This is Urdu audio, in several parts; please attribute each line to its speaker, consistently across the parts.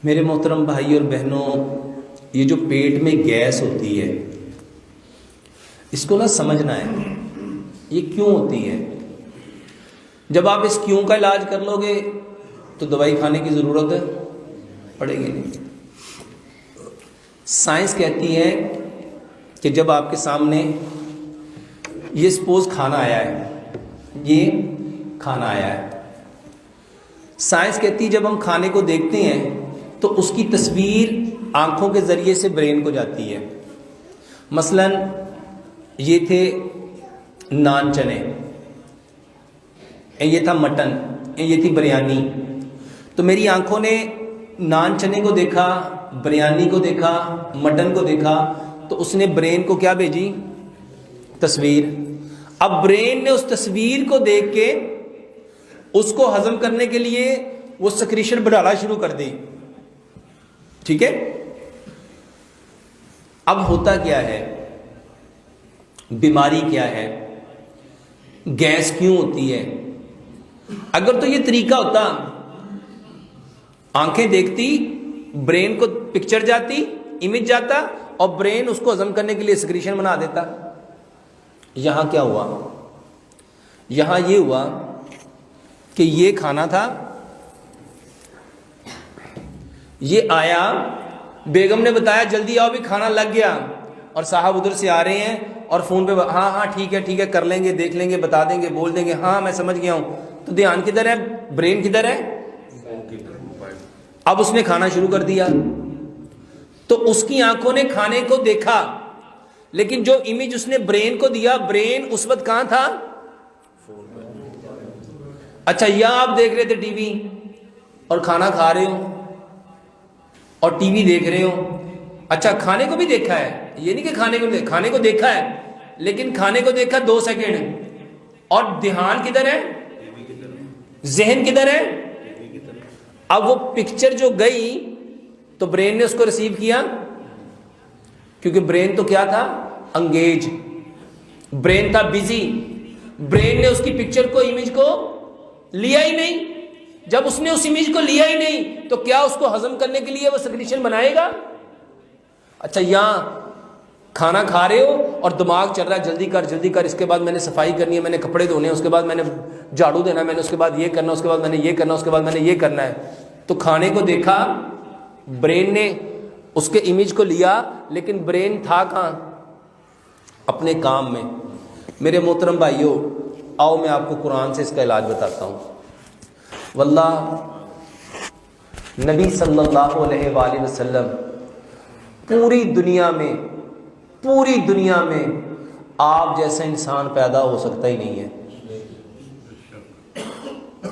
Speaker 1: میرے محترم بھائی اور بہنوں، یہ جو پیٹ میں گیس ہوتی ہے اس کو نہ سمجھنا ہے یہ کیوں ہوتی ہے۔ جب آپ اس کیوں کا علاج کر لو گے تو دوائی کھانے کی ضرورت پڑے گی نہیں۔ سائنس کہتی ہے کہ جب آپ کے سامنے یہ سپوز کھانا آیا ہے، یہ کھانا آیا ہے، سائنس کہتی ہے جب ہم کھانے کو دیکھتے ہیں تو اس کی تصویر آنکھوں کے ذریعے سے برین کو جاتی ہے۔ مثلا یہ تھے نان چنے، یہ تھا مٹن، یہ تھی بریانی، تو میری آنکھوں نے نان چنے کو دیکھا، بریانی کو دیکھا، مٹن کو دیکھا، تو اس نے برین کو کیا بھیجی؟ تصویر۔ اب برین نے اس تصویر کو دیکھ کے اس کو ہضم کرنے کے لیے وہ سکریشن بڑھانا شروع کر دی، ٹھیک ہے؟ اب ہوتا کیا ہے، بیماری کیا ہے، گیس کیوں ہوتی ہے؟ اگر تو یہ طریقہ ہوتا، آنکھیں دیکھتی، برین کو پکچر جاتی، امیج جاتا، اور برین اس کو ہضم کرنے کے لیے سکریشن بنا دیتا۔ یہاں کیا ہوا؟ یہاں یہ ہوا کہ یہ کھانا تھا، یہ آیا، بیگم نے بتایا جلدی آؤ بھی کھانا لگ گیا، اور صاحب ادھر سے آ رہے ہیں اور فون پہ ہاں ہاں ٹھیک ہے کر لیں گے، دیکھ لیں گے، بتا دیں گے، بول دیں گے، ہاں میں سمجھ گیا ہوں۔ تو دھیان کدھر ہے؟ برین کدھر ہے؟ اب اس نے کھانا شروع کر دیا، تو اس کی آنکھوں نے کھانے کو دیکھا، لیکن جو امیج اس نے برین کو دیا، برین اس وقت کہاں تھا؟ اچھا، یا آپ دیکھ رہے تھے ٹی وی اور کھانا کھا رہے ہو اور ٹی وی دیکھ رہے ہو، اچھا کھانے کو بھی دیکھا ہے، یہ نہیں کہ کھانے کو دیکھا ہے، لیکن کھانے کو دیکھا 2 سیکنڈ، اور دھیان کدھر ہے؟ ذہن کدھر ہے؟ اب وہ پکچر جو گئی تو برین نے اس کو ریسیو کیا، کیونکہ برین تو کیا تھا؟ انگیج، برین تھا بیزی، برین نے اس کی پکچر کو، امیج کو لیا ہی نہیں۔ جب اس نے اس امیج کو لیا ہی نہیں تو کیا اس کو ہضم کرنے کے لیے وہ سکریشن بنائے گا؟ اچھا، یہاں کھانا کھا رہے ہو اور دماغ چل رہا ہے جلدی کر، اس کے بعد میں نے صفائی کرنی ہے، میں نے کپڑے دھونے ہیں، اس کے بعد میں نے جھاڑو دینا ہے، میں نے اس کے بعد یہ کرنا، اس کے بعد میں نے یہ کرنا، اس کے بعد میں نے یہ کرنا ہے۔ تو کھانے کو دیکھا، برین نے اس کے امیج کو لیا، لیکن برین تھا کہاں؟ اپنے کام میں۔ میرے محترم بھائیوں، آؤ میں آپ کو قرآن سے اس کا علاج بتاتا ہوں۔ واللہ نبی صلی اللہ علیہ وآلہ وسلم پوری دنیا میں آپ جیسا انسان پیدا ہو سکتا ہی نہیں ہے۔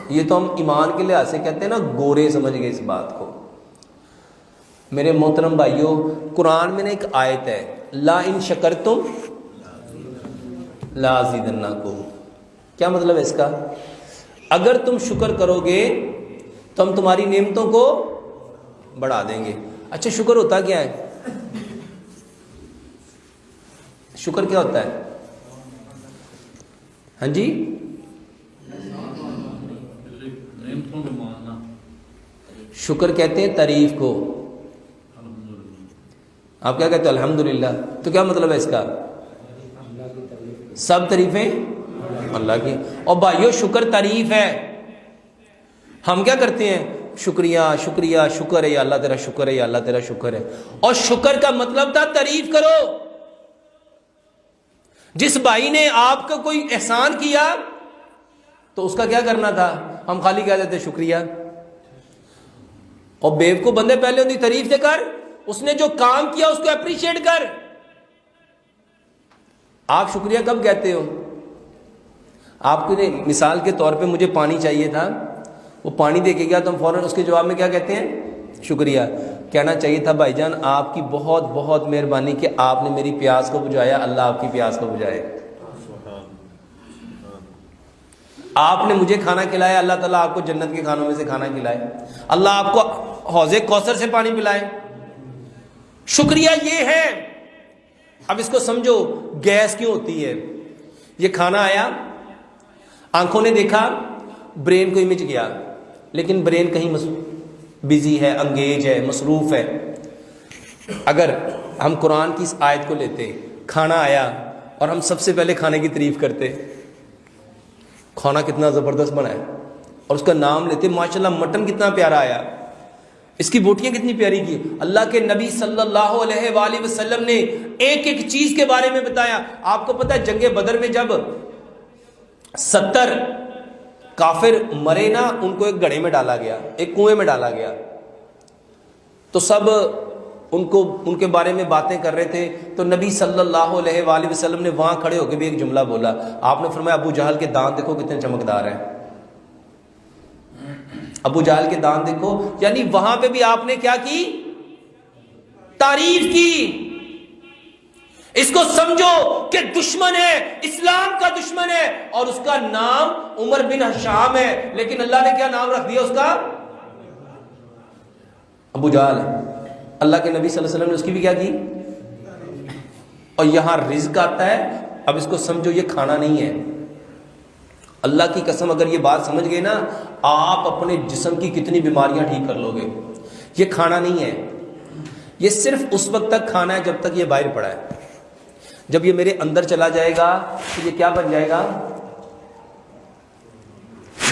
Speaker 1: یہ تو ہم ایمان کے لحاظ سے کہتے ہیں نا، گورے سمجھ گئے اس بات کو۔ میرے محترم بھائیوں، قرآن میں نے ایک آیت ہے، لا ان شکرتم لا ازیدنکم۔ کیا مطلب ہے اس کا؟ اگر تم شکر کرو گے تو ہم تمہاری نعمتوں کو بڑھا دیں گے۔ اچھا، شکر ہوتا کیا ہے؟ شکر کیا ہوتا ہے؟ ہاں جی، شکر کہتے ہیں تعریف کو۔ آپ کیا کہتے ہیں؟ الحمدللہ۔ تو کیا مطلب ہے اس کا؟ سب تعریفیں اللہ کی۔ اور بھائیو، شکر تعریف ہے۔ ہم کیا کرتے ہیں؟ شکریہ شکریہ، شکر ہے یا اللہ تیرا شکر ہے، یا اللہ تیرا شکر ہے۔ اور شکر کا مطلب تھا تعریف کرو۔ جس بھائی نے آپ کو کوئی احسان کیا تو اس کا کیا کرنا تھا؟ ہم خالی کہہ دیتے شکریہ۔ اور بیوقوف بندے پہلے ان کی تعریف سے کر، اس نے جو کام کیا اس کو اپریشیٹ کر۔ آپ شکریہ کب کہتے ہو؟ آپ کو مثال کے طور پہ مجھے پانی چاہیے تھا، وہ پانی دے کے گیا تو ہم فوراً اس کے جواب میں کیا کہتے ہیں؟ شکریہ۔ کہنا چاہیے تھا بھائی جان آپ کی بہت بہت مہربانی کہ آپ نے میری پیاس کو بجھایا، اللہ آپ کی پیاس کو بجھائے۔ آپ نے مجھے کھانا کھلایا، اللہ تعالیٰ آپ کو جنت کے کھانوں میں سے کھانا کھلائے، اللہ آپ کو حوض کوثر سے پانی پلائے۔ شکریہ یہ ہے۔ اب اس کو سمجھو، گیس کیوں ہوتی ہے؟ یہ کھانا آیا، آنکھوں نے دیکھا، برین کو امیج گیا، لیکن برین کہیں بزی ہے، انگیج ہے، مصروف ہے. اگر ہم قرآن کی اس آیت کو لیتے، کھانا آیا اور ہم سب سے پہلے کھانے کی تعریف کرتے، کھانا کتنا زبردست بنا ہے، اور اس کا نام لیتے، ماشاءاللہ مٹن کتنا پیارا آیا، اس کی بوٹیاں کتنی پیاری کی. اللہ کے نبی صلی اللہ علیہ وآلہ وسلم نے ایک ایک چیز کے بارے میں بتایا. آپ کو پتہ ہے جنگ بدر میں جب 70 کافر مرے نا، ان کو ایک گڑھے میں ڈالا گیا، ایک کنویں میں ڈالا گیا، تو سب ان کے بارے میں باتیں کر رہے تھے. تو نبی صلی اللہ علیہ وآلہ وسلم نے وہاں کھڑے ہو کے بھی ایک جملہ بولا. آپ نے فرمایا ابو جہل کے دانت دیکھو کتنے چمکدار ہیں، ابو جہل کے دانت دیکھو. یعنی وہاں پہ بھی آپ نے کیا کی؟ تعریف کی. اس کو سمجھو کہ دشمن ہے، اسلام کا دشمن ہے، اور اس کا نام عمر بن ہشام ہے، لیکن اللہ نے کیا نام رکھ دیا اس کا؟ ابو جہل. اللہ کے نبی صلی اللہ علیہ وسلم نے اس کی بھی کیا کی؟ اور یہاں رزق آتا ہے. اب اس کو سمجھو یہ کھانا نہیں ہے. اللہ کی قسم اگر یہ بات سمجھ گئے نا، آپ اپنے جسم کی کتنی بیماریاں ٹھیک کر لو گے. یہ کھانا نہیں ہے، یہ صرف اس وقت تک کھانا ہے جب تک یہ باہر پڑا ہے. جب یہ میرے اندر چلا جائے گا تو یہ کیا بن جائے گا؟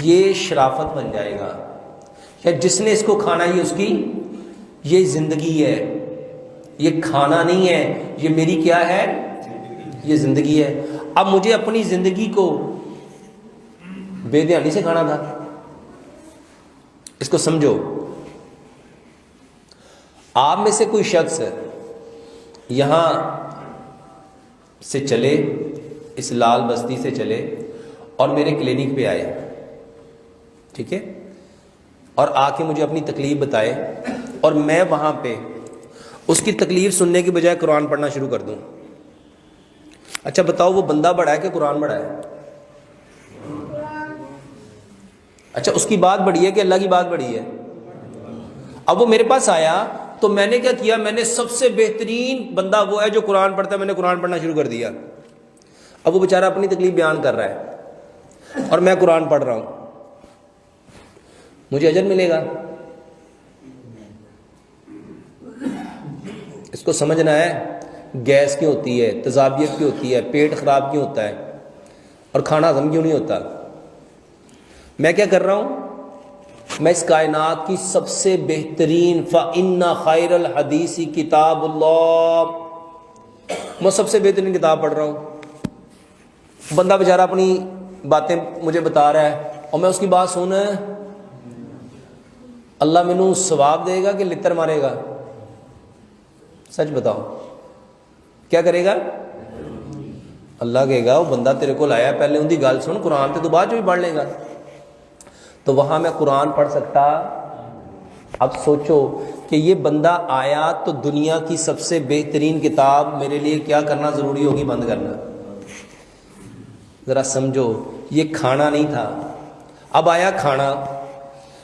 Speaker 1: یہ شرافت بن جائے گا. یا جس نے اس کو کھانا ہے اس کی یہ زندگی ہے. یہ کھانا نہیں ہے، یہ میری کیا ہے؟ یہ زندگی ہے. اب مجھے اپنی زندگی کو بے دھیانی سے کھانا تھا. اس کو سمجھو. آپ میں سے کوئی شخص یہاں سے چلے، اس لال بستی سے چلے اور میرے کلینک پہ آئے، ٹھیک ہے، اور آ کے مجھے اپنی تکلیف بتائے، اور میں وہاں پہ اس کی تکلیف سننے کی بجائے قرآن پڑھنا شروع کر دوں. اچھا بتاؤ وہ بندہ بڑا ہے کہ قرآن بڑا ہے؟ اچھا اس کی بات بڑی ہے کہ اللہ کی بات بڑی ہے؟ اب وہ میرے پاس آیا تو میں نے کیا کیا؟ میں نے سب سے بہترین بندہ وہ ہے جو قرآن پڑھتا ہے، میں نے قرآن پڑھنا شروع کر دیا. اب وہ بیچارہ اپنی تکلیف بیان کر رہا ہے اور میں قرآن پڑھ رہا ہوں. مجھے اجر ملے گا؟ اس کو سمجھنا ہے. گیس کیوں ہوتی ہے، تذابیت کیوں ہوتی ہے، پیٹ خراب کیوں ہوتا ہے، اور کھانا ہضم کیوں نہیں ہوتا؟ میں کیا کر رہا ہوں؟ میں اس کائنات کی سب سے بہترین فَإِنَّ خَيْرَ الْحَدِيثِ کتاب اللہ، میں سب سے بہترین کتاب پڑھ رہا ہوں. بندہ بیچارہ اپنی باتیں مجھے بتا رہا ہے اور میں اس کی بات سن، اللہ مینوں ثواب دے گا کہ لتر مارے گا؟ سچ بتاؤ کیا کرے گا؟ اللہ کہے گا وہ بندہ تیرے کو لایا پہلے ان کی گل سن، قرآن تے تو بعد جو بھی پڑھ لے گا. تو وہاں میں قرآن پڑھ سکتا. اب سوچو کہ یہ بندہ آیا تو دنیا کی سب سے بہترین کتاب میرے لیے کیا کرنا ضروری ہوگی؟ بند کرنا. ذرا سمجھو یہ کھانا نہیں تھا. اب آیا کھانا.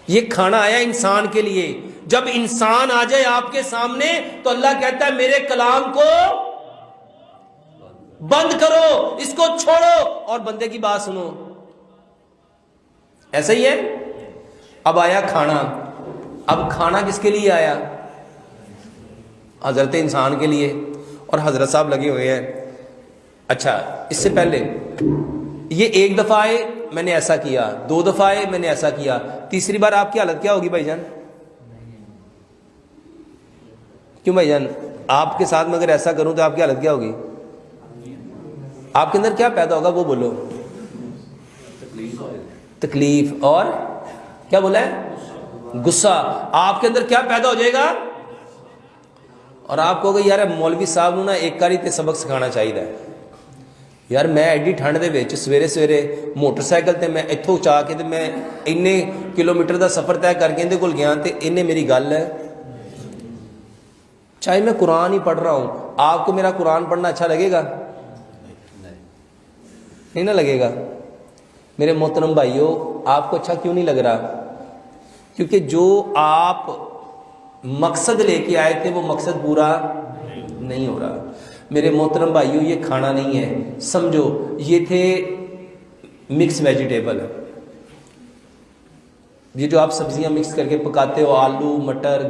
Speaker 1: یہ کھانا آیا انسان کے لیے. جب انسان آ جائے آپ کے سامنے تو اللہ کہتا ہے میرے کلام کو بند کرو، اس کو چھوڑو اور بندے کی بات سنو. ایسا ہی ہے. اب آیا کھانا. اب کھانا کس کے لیے آیا؟ حضرت انسان کے لیے. اور حضرت صاحب لگے ہوئے ہیں. اچھا اس سے پہلے یہ ایک دفعہ آئے میں نے ایسا کیا، 2 دفعہ آئے میں نے ایسا کیا، تیسری بار آپ کی حالت کیا ہوگی بھائی جان؟ کیوں بھائی جان؟ آپ کے ساتھ میں اگر ایسا کروں تو آپ کی حالت کیا ہوگی؟ آپ کے اندر کیا پیدا ہوگا وہ بولو؟ تکلیف اور کیا بولا ہے؟ غصہ. آپ کے اندر کیا پیدا ہو جائے گا؟ اور آپ کہو گے یار مولوی صاحب نا ایک کاری تے سبق سکھانا چاہیے. یار میں ایڈی ٹھنڈ دے وچ سویرے سویرے موٹر سائیکل تے میں اتھوں چا کے تے میں اننے کلومیٹر دا سفر طے کر کے اندے کول گیا تے انہیں میری گل ہے. چاہے میں قرآن ہی پڑھ رہا ہوں، آپ کو میرا قرآن پڑھنا اچھا لگے گا؟ نہیں نہ لگے گا. میرے محترم بھائیوں آپ کو اچھا کیوں نہیں لگ رہا؟ کیونکہ جو آپ مقصد لے کے آئے تھے وہ مقصد پورا نہیں ہو رہا. میرے محترم بھائیوں یہ کھانا نہیں ہے. سمجھو یہ تھے مکس ویجیٹیبل. یہ جو آپ سبزیاں مکس کر کے پکاتے ہو، آلو، مٹر،